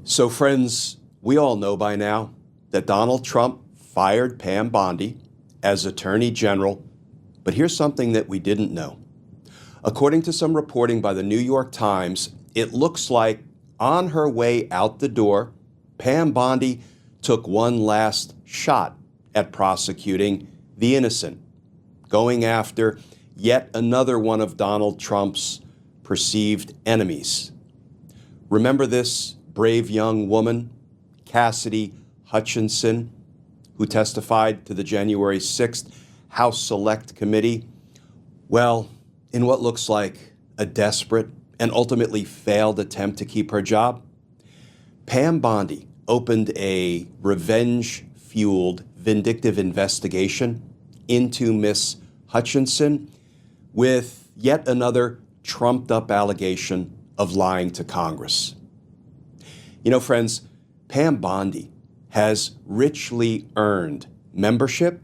So, friends, we all know by now that Donald Trump fired Pam Bondi as Attorney General, but here's something that we didn't know. According to some reporting by the New York Times, it looks like on her way out the door, Pam Bondi took one last shot at prosecuting the innocent, going after yet another one of Donald Trump's perceived enemies. Remember this brave young woman, Cassidy Hutchinson, who testified to the January 6th House Select Committee? Well, in what looks like a desperate and ultimately failed attempt to keep her job, Pam Bondi opened a revenge-fueled, vindictive investigation into Miss Hutchinson with yet another trumped-up allegation of lying to Congress. You know, friends, Pam Bondi has richly earned membership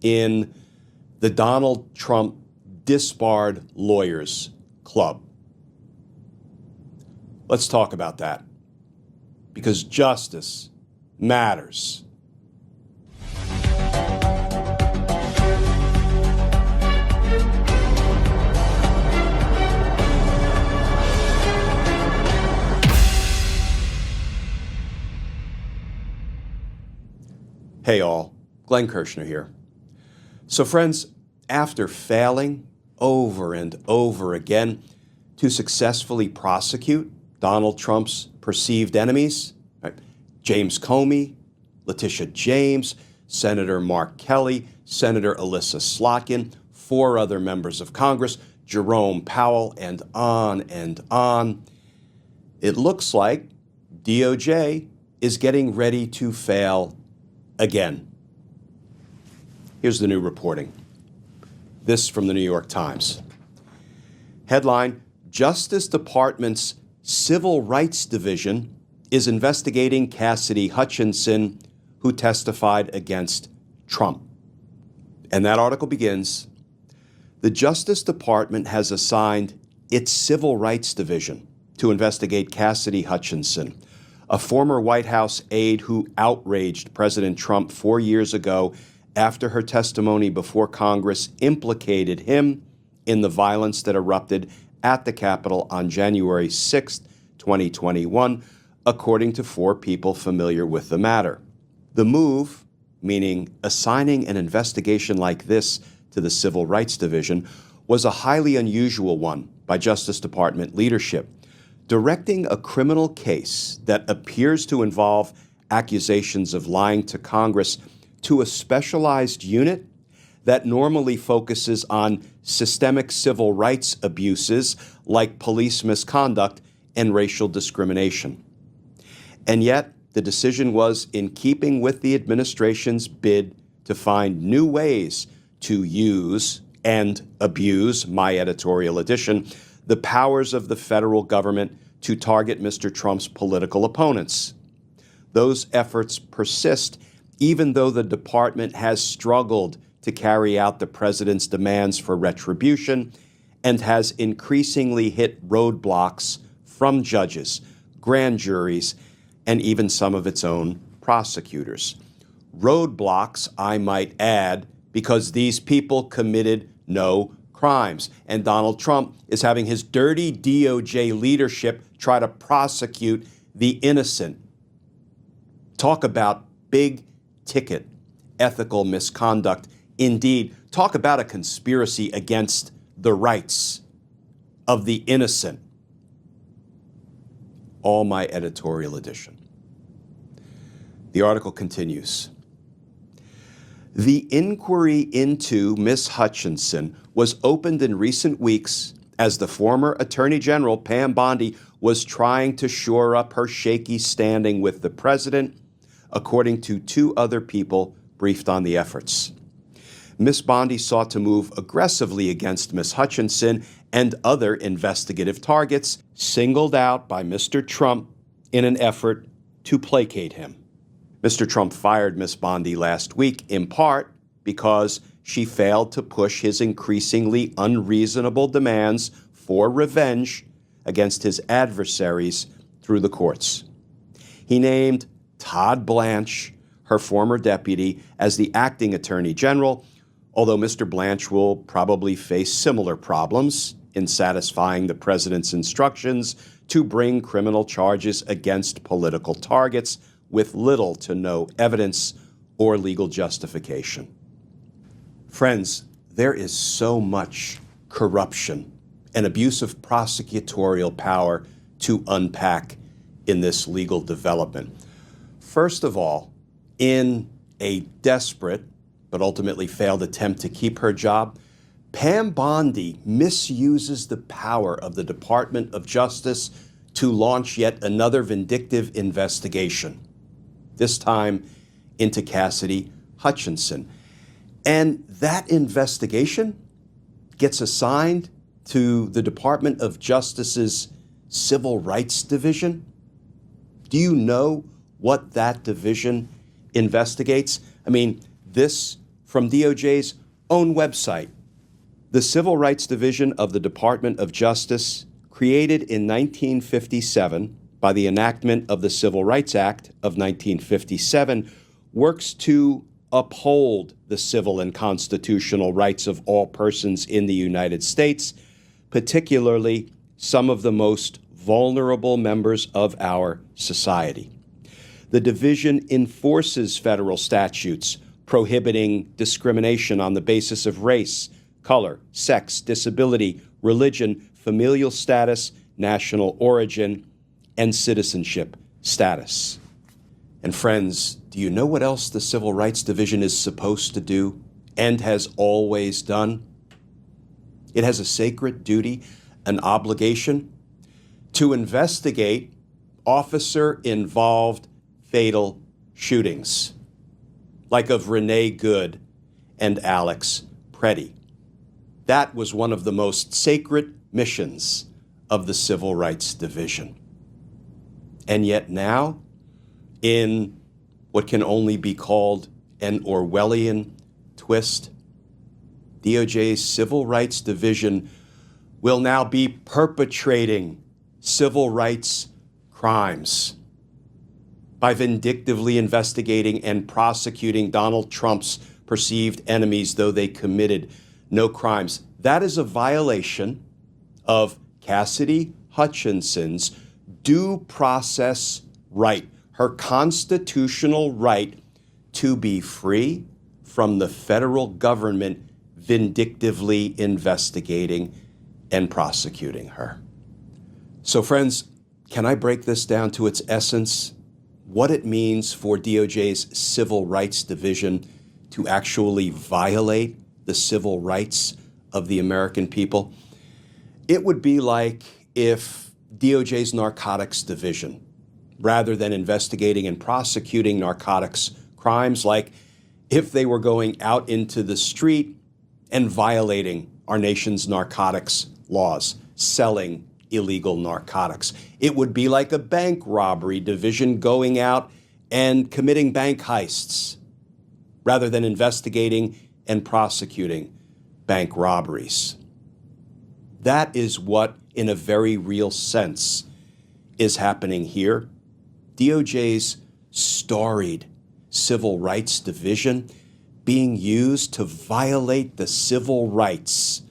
in the Donald Trump Disbarred Lawyers Club. Let's talk about that, because justice matters. Hey all, Glenn Kirshner here. So friends, after failing over and over again to successfully prosecute Donald Trump's perceived enemies, James Comey, Letitia James, Senator Mark Kelly, Senator Alyssa Slotkin, 4 other members of Congress, Jerome Powell, and on, it looks like DOJ is getting ready to fail again. Here's the new reporting. This from the New York Times. Headline: Justice Department's Civil Rights Division is investigating Cassidy Hutchinson, who testified against Trump. And that article begins: the Justice Department has assigned its Civil Rights Division to investigate Cassidy Hutchinson, a former White House aide who outraged President Trump 4 years ago after her testimony before Congress implicated him in the violence that erupted at the Capitol on January 6, 2021, according to 4 people familiar with the matter. The move, meaning assigning an investigation like this to the Civil Rights Division, was a highly unusual one by Justice Department leadership. Directing a criminal case that appears to involve accusations of lying to Congress to a specialized unit that normally focuses on systemic civil rights abuses like police misconduct and racial discrimination. And yet, the decision was in keeping with the administration's bid to find new ways to use and abuse, my editorial edition, the powers of the federal government to target Mr. Trump's political opponents. Those efforts persist even though the department has struggled to carry out the president's demands for retribution and has increasingly hit roadblocks from judges, grand juries, and even some of its own prosecutors. Roadblocks, I might add, because these people committed no crimes. And Donald Trump is having his dirty DOJ leadership try to prosecute the innocent. Talk about big ticket ethical misconduct. Indeed, talk about a conspiracy against the rights of the innocent. All my editorial edition. The article continues. The inquiry into Miss Hutchinson was opened in recent weeks as the former Attorney General, Pam Bondi, was trying to shore up her shaky standing with the president, according to 2 other people briefed on the efforts. Miss Bondi sought to move aggressively against Miss Hutchinson and other investigative targets singled out by Mr. Trump in an effort to placate him. Mr. Trump fired Miss Bondi last week in part because she failed to push his increasingly unreasonable demands for revenge against his adversaries through the courts. He named Todd Blanche, her former deputy, as the acting attorney general, although Mr. Blanche will probably face similar problems in satisfying the president's instructions to bring criminal charges against political targets with little to no evidence or legal justification. Friends, there is so much corruption and abuse of prosecutorial power to unpack in this legal development. First of all, in a desperate but ultimately failed attempt to keep her job, Pam Bondi misuses the power of the Department of Justice to launch yet another vindictive investigation, this time into Cassidy Hutchinson. And that investigation gets assigned to the Department of Justice's Civil Rights Division. Do you know what that division investigates? I mean, this from DOJ's own website. The Civil Rights Division of the Department of Justice, created in 1957 by the enactment of the Civil Rights Act of 1957, works to uphold the civil and constitutional rights of all persons in the United States, particularly some of the most vulnerable members of our society. The division enforces federal statutes prohibiting discrimination on the basis of race, color, sex, disability, religion, familial status, national origin, and citizenship status. And friends, do you know what else the Civil Rights Division is supposed to do and has always done? It has a sacred duty, an obligation to investigate officer-involved fatal shootings, like of Renee Good and Alex Preddy. That was one of the most sacred missions of the Civil Rights Division. And yet now, in what can only be called an Orwellian twist, DOJ's Civil Rights Division will now be perpetrating civil rights crimes by vindictively investigating and prosecuting Donald Trump's perceived enemies, though they committed no crimes. That is a violation of Cassidy Hutchinson's due process right, her constitutional right to be free from the federal government vindictively investigating and prosecuting her. So friends, can I break this down to its essence? What it means for DOJ's Civil Rights Division to actually violate the civil rights of the American people? It would be like if DOJ's Narcotics Division, rather than investigating and prosecuting narcotics crimes, like if they were going out into the street and violating our nation's narcotics laws, selling illegal narcotics. It would be like a bank robbery division going out and committing bank heists, rather than investigating and prosecuting bank robberies. That is what, in a very real sense, is happening here. DOJ's storied Civil Rights Division being used to violate the civil rights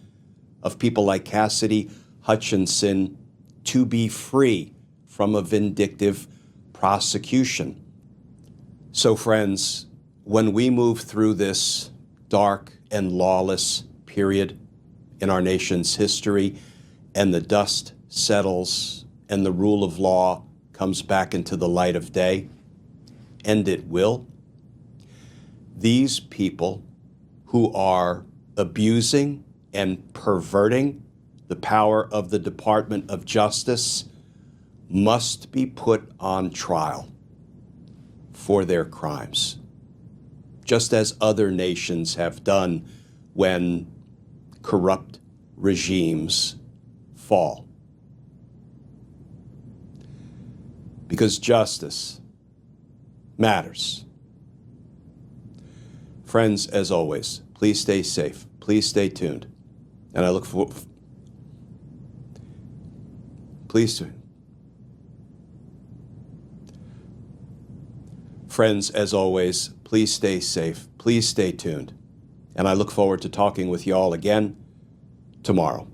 of people like Cassidy Hutchinson to be free from a vindictive prosecution. So friends, when we move through this dark and lawless period in our nation's history, and the dust settles and the rule of law comes back into the light of day, and it will, these people who are abusing and perverting the power of the Department of Justice must be put on trial for their crimes, just as other nations have done when corrupt regimes fall. Because justice matters. Friends, as always, please stay safe. Please stay tuned. And I look forward. Please Friends, as always, please stay safe. Please stay tuned. And I look forward to talking with you all again tomorrow.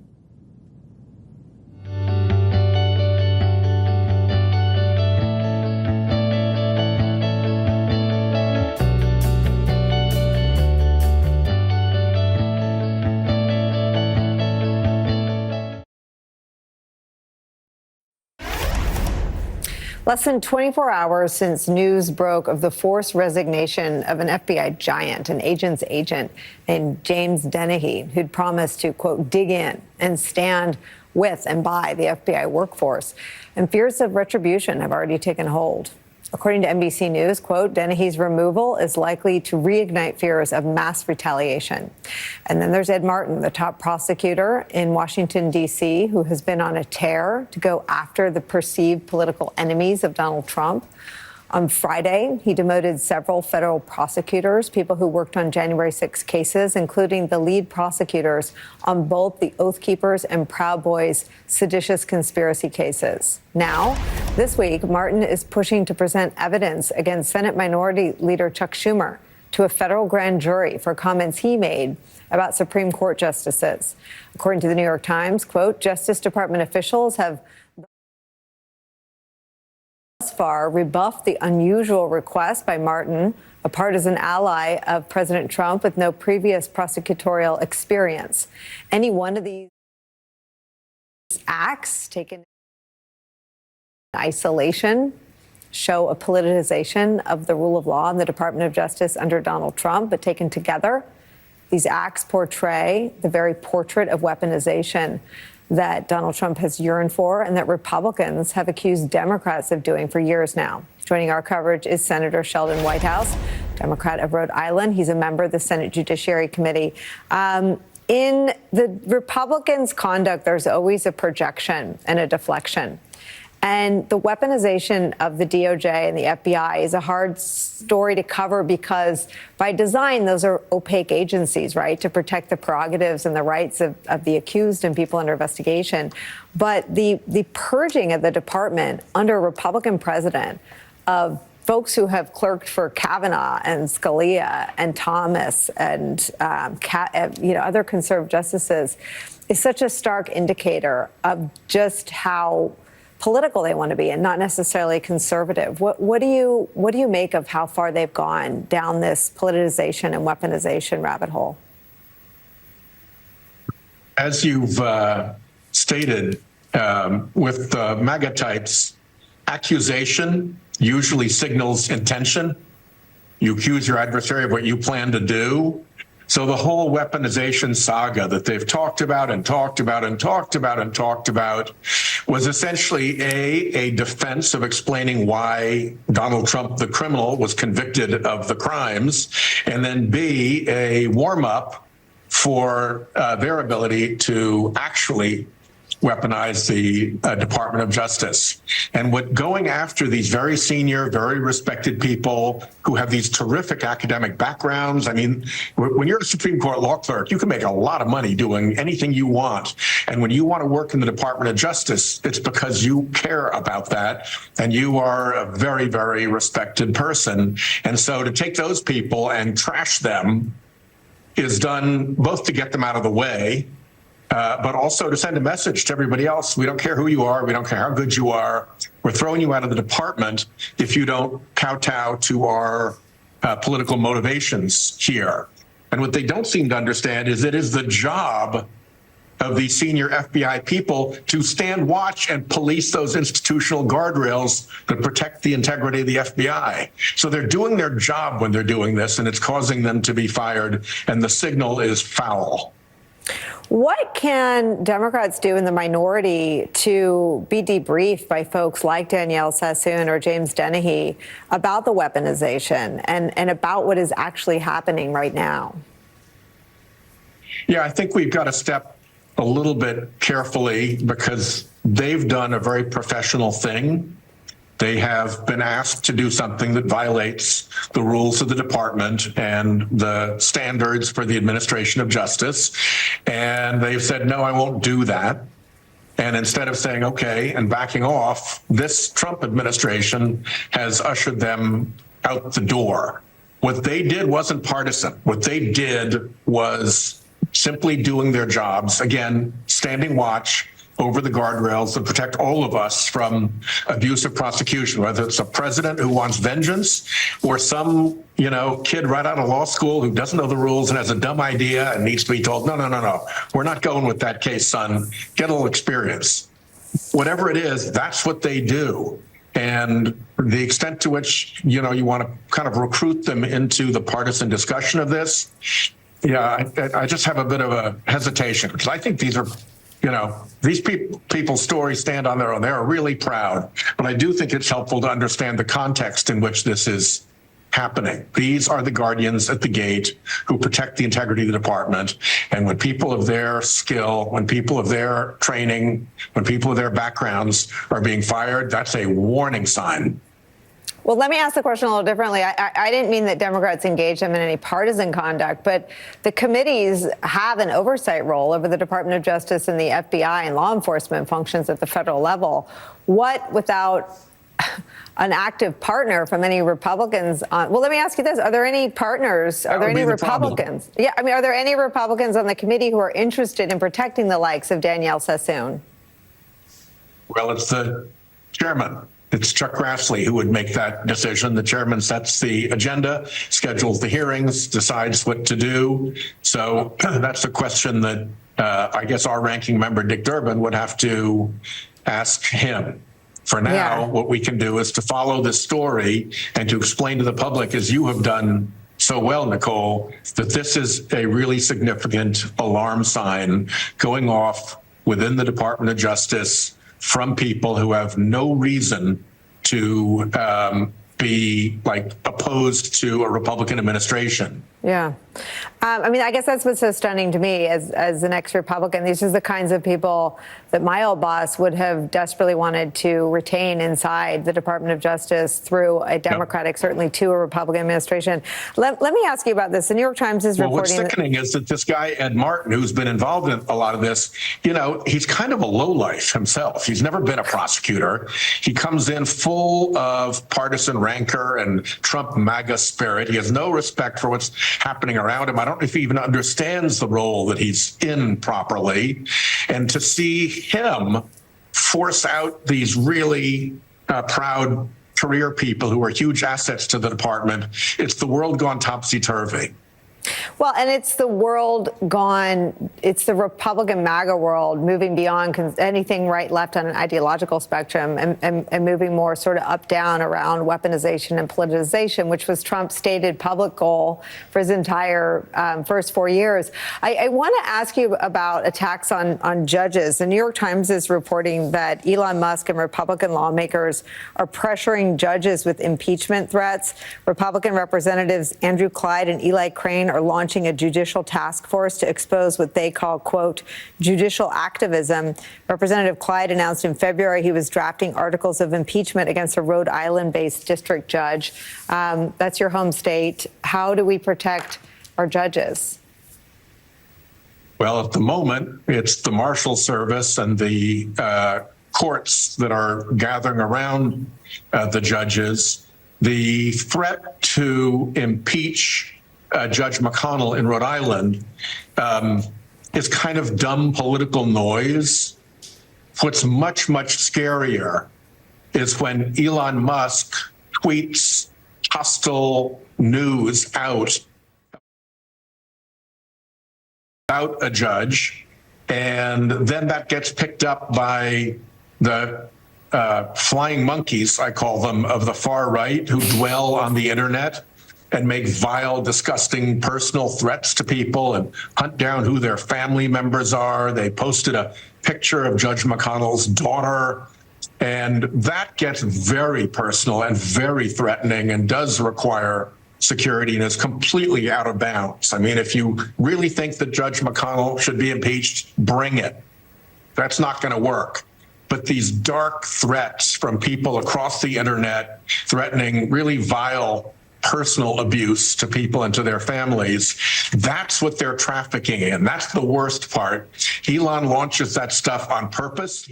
Less than 24 hours since news broke of the forced resignation of an FBI giant, an agent's agent named James Dennehy, who'd promised to, quote, dig in and stand with and by the FBI workforce. And fears of retribution have already taken hold. According to NBC News, quote, Dennehy's removal is likely to reignite fears of mass retaliation. And then there's Ed Martin, the top prosecutor in Washington, D.C., who has been on a tear to go after the perceived political enemies of Donald Trump. On Friday, he demoted several federal prosecutors, people who worked on January 6 cases, including the lead prosecutors on both the Oath Keepers and Proud Boys seditious conspiracy cases. Now, this week, Martin is pushing to present evidence against Senate Minority Leader Chuck Schumer to a federal grand jury for comments he made about Supreme Court justices. According to the New York Times, quote, Justice Department officials have thus far rebuffed the unusual request by Martin, a partisan ally of President Trump with no previous prosecutorial experience. Any one of these acts taken in isolation show a politicization of the rule of law in the Department of Justice under Donald Trump, but taken together, these acts portray the very portrait of weaponization that Donald Trump has yearned for and that Republicans have accused Democrats of doing for years now. Joining our coverage is Senator Sheldon Whitehouse, Democrat of Rhode Island. He's a member of the Senate Judiciary Committee. In the Republicans' conduct, there's always a projection and a deflection. And the weaponization of the DOJ and the FBI is a hard story to cover because by design, those are opaque agencies, right, to protect the prerogatives and the rights of the accused and people under investigation. But the purging of the department under a Republican president of folks who have clerked for Kavanaugh and Scalia and Thomas and other conservative justices is such a stark indicator of just how political they want to be and not necessarily conservative. What do you make of how far they've gone down this politicization and weaponization rabbit hole? As you've stated, with the MAGA types, accusation usually signals intention. You accuse your adversary of what you plan to do. So the whole weaponization saga that they've talked about and talked about and talked about and talked about was essentially a defense of explaining why Donald Trump, the criminal, was convicted of the crimes, and then B, a warm-up for their ability to actually weaponize the Department of Justice. And what going after these very senior, very respected people who have these terrific academic backgrounds. I mean, when you're a Supreme Court law clerk, you can make a lot of money doing anything you want. And when you want to work in the Department of Justice, it's because you care about that. And you are a very, very respected person. And so to take those people and trash them is done both to get them out of the way, but also to send a message to everybody else. We don't care who you are. We don't care how good you are. We're throwing you out of the department if you don't kowtow to our political motivations here. And what they don't seem to understand is it is the job of these senior FBI people to stand watch and police those institutional guardrails that protect the integrity of the FBI. So they're doing their job when they're doing this, and it's causing them to be fired, and the signal is foul. What can Democrats do in the minority to be debriefed by folks like Danielle Sassoon or James Dennehy about the weaponization and about what is actually happening right now? Yeah, I think we've got to step a little bit carefully because they've done a very professional thing. They have been asked to do something that violates the rules of the department and the standards for the administration of justice. And they've said, no, I won't do that. And instead of saying, okay, and backing off, this Trump administration has ushered them out the door. What they did wasn't partisan. What they did was simply doing their jobs, again, standing watch over the guardrails to protect all of us from abusive prosecution, whether it's a president who wants vengeance or some, kid right out of law school who doesn't know the rules and has a dumb idea and needs to be told, no, we're not going with that case, son. Get a little experience. Whatever it is, that's what they do. And the extent to which, you want to kind of recruit them into the partisan discussion of this, I just have a bit of a hesitation because I think these are, these people's stories stand on their own. They are really proud. But I do think it's helpful to understand the context in which this is happening. These are the guardians at the gate who protect the integrity of the department. And when people of their skill, when people of their training, when people of their backgrounds are being fired, that's a warning sign. Well, let me ask the question a little differently. I didn't mean that Democrats engage them in any partisan conduct, but the committees have an oversight role over the Department of Justice and the FBI and law enforcement functions at the federal level. What, without an active partner from any Republicans well, let me ask you this. Are there any partners? Are there any Republicans? Are there any Republicans on the committee who are interested in protecting the likes of Danielle Sassoon? Well, it's the chairman. It's Chuck Grassley who would make that decision. The chairman sets the agenda, schedules the hearings, decides what to do. So that's a question that I guess our ranking member, Dick Durbin, would have to ask him. For now, what we can do is to follow this story and to explain to the public, as you have done so well, Nicole, that this is a really significant alarm sign going off within the Department of Justice from people who have no reason to be opposed to a Republican administration. Yeah. I guess that's what's so stunning to me as an ex-Republican. These are the kinds of people that my old boss would have desperately wanted to retain inside the Department of Justice through a Democratic, certainly to a Republican administration. Let me ask you about this. The New York Times is reporting. What's sickening is that this guy, Ed Martin, who's been involved in a lot of this, he's kind of a lowlife himself. He's never been a prosecutor. He comes in full of partisan rancor and Trump MAGA spirit. He has no respect for what's happening around him. I don't know if he even understands the role that he's in properly. And to see him force out these really proud career people who are huge assets to the department, it's the world gone topsy-turvy. Well, and it's the world gone, it's the Republican MAGA world moving beyond anything right, left on an ideological spectrum and moving more sort of up, down around weaponization and politicization, which was Trump's stated public goal for his entire first 4 years. I want to ask you about attacks on judges. The New York Times is reporting that Elon Musk and Republican lawmakers are pressuring judges with impeachment threats. Republican Representatives Andrew Clyde and Eli Crane are launching a judicial task force to expose what they call, quote, judicial activism. Representative Clyde announced in February he was drafting articles of impeachment against a Rhode Island-based district judge. That's your home state. How do we protect our judges? Well, at the moment, it's the Marshal Service and the courts that are gathering around the judges. The threat to impeach Judge McConnell in Rhode Island is kind of dumb political noise. What's much, much scarier is when Elon Musk tweets hostile news out about a judge, and then that gets picked up by the flying monkeys, I call them, of the far right who dwell on the internet and make vile, disgusting personal threats to people and hunt down who their family members are. They posted a picture of Judge McConnell's daughter, and that gets very personal and very threatening and does require security and is completely out of bounds. I mean, if you really think that Judge McConnell should be impeached, bring it. That's not going to work. But these dark threats from people across the internet threatening really vile personal abuse to people and to their families, that's what they're trafficking in. That's the worst part. Elon launches that stuff on purpose.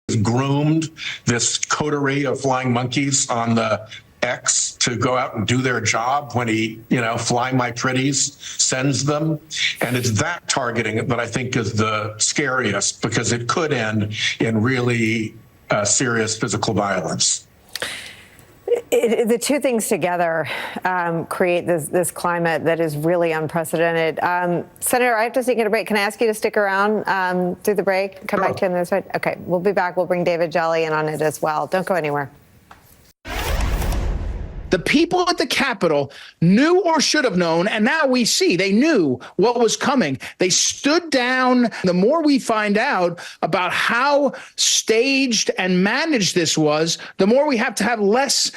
He's groomed this coterie of flying monkeys on the X to go out and do their job when he, Fly My Pretties sends them. And it's that targeting that I think is the scariest, because it could end in really serious physical violence. The two things together create this climate that is really unprecedented. Senator, I have to take a break. Can I ask you to stick around through the break? Come back to you on this side. Okay, we'll be back. We'll bring David Jolly in on it as well. Don't go anywhere. The people at the Capitol knew or should have known, and now we see they knew what was coming. They stood down. The more we find out about how staged and managed this was, the more we have to have less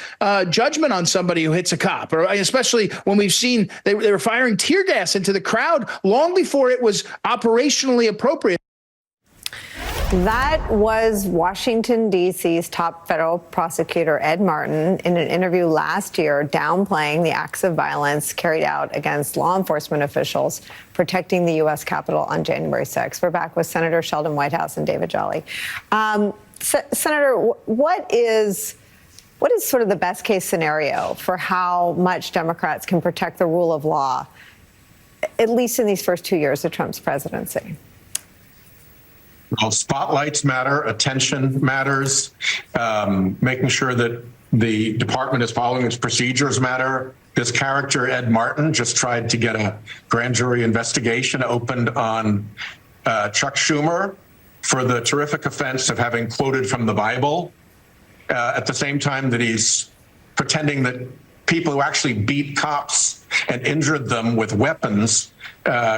judgment on somebody who hits a cop, or especially when we've seen they were firing tear gas into the crowd long before it was operationally appropriate. That was Washington, D.C.'s top federal prosecutor, Ed Martin, in an interview last year, downplaying the acts of violence carried out against law enforcement officials protecting the U.S. Capitol on January 6th. We're back with Senator Sheldon Whitehouse and David Jolly. Senator, what is sort of the best case scenario for how much Democrats can protect the rule of law, at least in these first 2 years of Trump's presidency? Well, spotlights matter, attention matters, making sure that the department is following its procedures matter. This character, Ed Martin, just tried to get a grand jury investigation opened on Chuck Schumer for the terrific offense of having quoted from the Bible at the same time that he's pretending that people who actually beat cops and injured them with weapons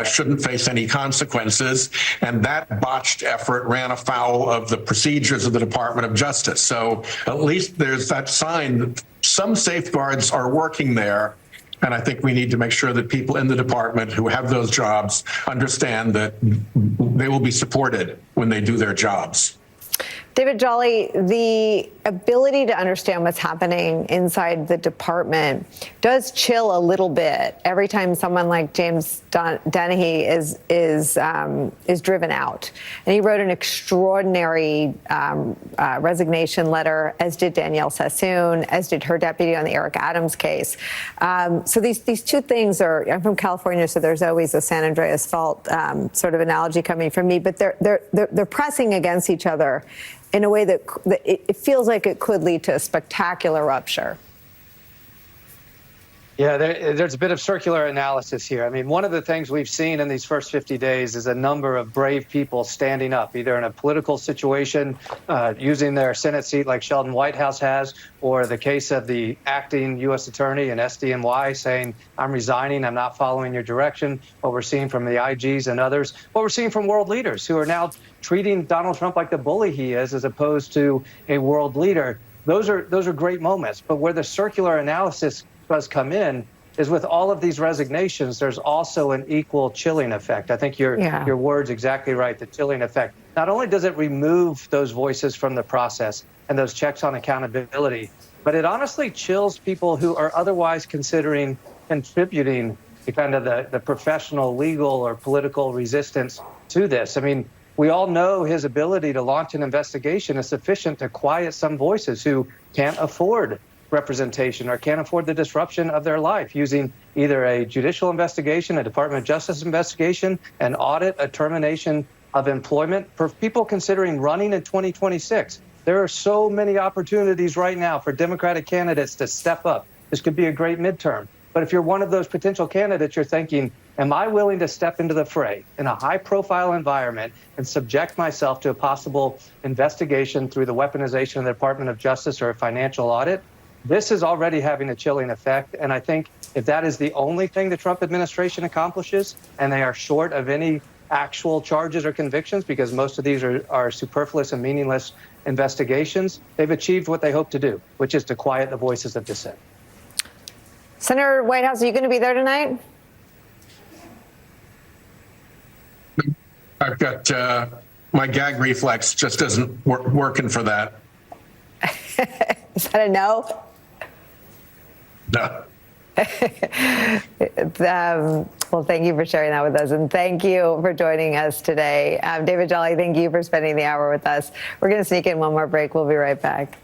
shouldn't face any consequences. And that botched effort ran afoul of the procedures of the Department of Justice. So at least there's that sign that some safeguards are working there. And I think we need to make sure that people in the department who have those jobs understand that they will be supported when they do their jobs. David Jolly, the ability to understand what's happening inside the department does chill a little bit every time someone like James Dennehy is driven out. And he wrote an extraordinary resignation letter, as did Danielle Sassoon, as did her deputy on the Eric Adams case. So these two things are, I'm from California, so there's always a San Andreas fault sort of analogy coming from me, but they're pressing against each other in a way that it feels like it could lead to a spectacular rupture. Yeah, there's a bit of circular analysis here. I mean, one of the things we've seen in these first 50 days is a number of brave people standing up, either in a political situation, using their Senate seat like Sheldon Whitehouse has, or the case of the acting U.S. attorney in SDNY saying, I'm resigning, I'm not following your direction. What we're seeing from the IGs and others, what we're seeing from world leaders who are now treating Donald Trump like the bully he is, as opposed to a world leader. Those are great moments. But where the circular analysis does come in is with all of these resignations, there's also an equal chilling effect. I think your word's exactly right, the chilling effect. Not only does it remove those voices from the process and those checks on accountability, but it honestly chills people who are otherwise considering contributing to kind of the professional, legal, or political resistance to this. I mean, we all know his ability to launch an investigation is sufficient to quiet some voices who can't afford representation or can't afford the disruption of their life, using either a judicial investigation, a Department of Justice investigation, an audit, a termination of employment. For people considering running in 2026, there are so many opportunities right now for Democratic candidates to step up. This could be a great midterm. But if you're one of those potential candidates, you're thinking, am I willing to step into the fray in a high-profile environment and subject myself to a possible investigation through the weaponization of the Department of Justice or a financial audit? This is already having a chilling effect. And I think if that is the only thing the Trump administration accomplishes, and they are short of any actual charges or convictions, because most of these are superfluous and meaningless investigations, they've achieved what they hope to do, which is to quiet the voices of dissent. Senator Whitehouse, are you going to be there tonight? I've got my gag reflex just isn't working for that. Is that a no? No. Well, thank you for sharing that with us. And thank you for joining us today. David Jolly, thank you for spending the hour with us. We're going to sneak in one more break. We'll be right back.